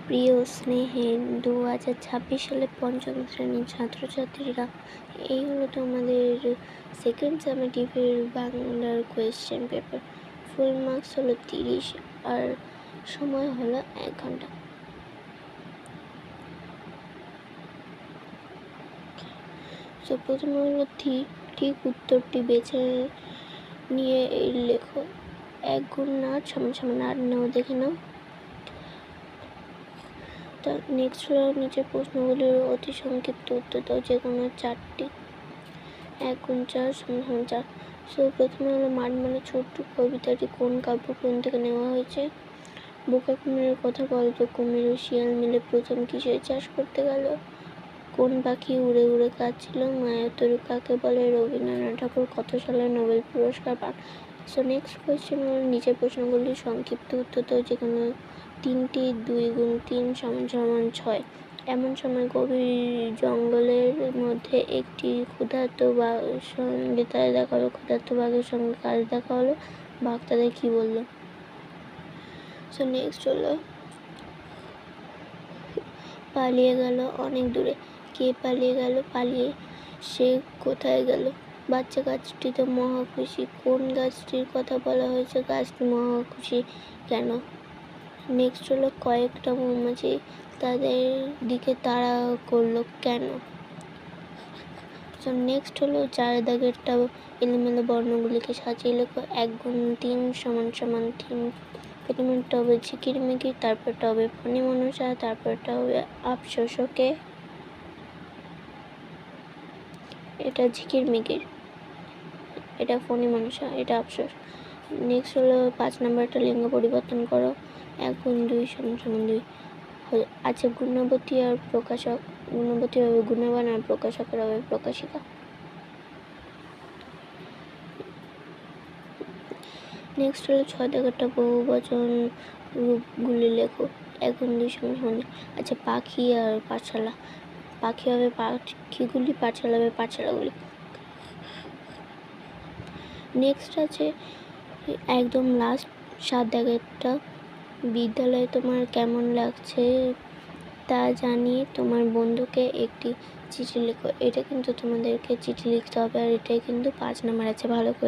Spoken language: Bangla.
প্রিয় স্নেহের 2026 সালে পঞ্চম শ্রেণীর ছাত্রছাত্রীরা, এই হলো তোমাদের সেকেন্ড সামেটিভের বাংলার কোয়েশ্চেন পেপার। ফুল মার্কস হলো 30 আর সময় হলো 1 ঘন্টা। তো প্রথমে হলো ঠিক উত্তরটি বেছে নিয়ে লেখো। 1 গুণ নাট সমান 8 নাও, দেখে নাও। নেক্সট হলো নিচের প্রশ্নগুলির অতি সংক্ষিপ্ত উত্তর দাও, যে কোনো 4টি। 1 গুণ 4 সমান 4। সো প্রথমে হলো মাঠ মানে ছোট্ট কবিতাটি কোন কাব্যগ্রন্থ থেকে নেওয়া হয়েছে? বোকা কুমিরের কথা গল্প। কুমির ও শিয়াল মিলে প্রথম কিসের চাষ করতে গেল? কোন পাখি উড়ে উড়ে কাঁদছিল? মায়াতরু কাকে বলে? রবীন্দ্রনাথ ঠাকুর কত সালে নোবেল পুরস্কার পান? সো নেক্সট কোয়েশ্চেন হলো নিচের প্রশ্নগুলির সংক্ষিপ্ত উত্তর দাও, যে কোনো 3টি। 2 গুণ 3 সমান 6। এমন সময় গভীর জঙ্গলের মধ্যে একটি ক্ষুধার্ত বাঘের সঙ্গে তাদের দেখা হলো। ক্ষুধার্ত বাঘের সঙ্গে কাজ দেখা হলো। বাঘ তাদের কি বলল? সো নেক্সট হলো পালিয়ে গেল অনেক দূরে। কে পালিয়ে গেল? পালিয়ে সে কোথায় গেল? বাচ্চা গাছটি তো মহা খুশি। কোন গাছটির কথা বলা হয়েছে? গাছটি মহা খুশি কেন? নেক্সট হলো কয়েকটা মৌমাছি তাদের দিকে তাড়া করলো কেন? নেক্সট হলো 4 দাগেরটা এলোমেলো বর্ণগুলিকে সাজিয়ে লেখো। 1 গুণ 3 সমান 3। প্রথমেরটা হবে ঝিকিরমিকির, তারপরটা হবে ফণী মনসা, তারপরটা হবে আফসোস। ওকে, এটা ঝিকিরমিকির, এটা ফণী মনসা, এটা আফসোস। নেক্সট হলো 5 নাম্বারটা লিঙ্গ পরিবর্তন করো। 1 গুণ 2 সমান 2। আচ্ছা, গুণবতী আর প্রকাশক। গুণবতী হবে গুণবান আর প্রকাশকের হবে প্রকাশিকা। নেক্সট হলো 6 দাগেরটা বহুবচন রূপগুলি লেখো। 1 গুণ 2 সমান 2। আচ্ছা, পাখি আর পাঠশালা। পাখি হবে পাখিগুলি, পাঠশালা হবে পাঠশালাগুলি। নেক্সট আছে একদম লাস্ট 7 দাগেরটা, বিদ্যালয়ে তোমার কেমন লাগছে তা জানিয়ে তোমার বন্ধুকে একটি চিঠি লেখো। এটা কিন্তু তোমাদেরকে চিঠি লিখতে হবে, আর এটাই কিন্তু 5 নাম্বার আছে, ভালো করে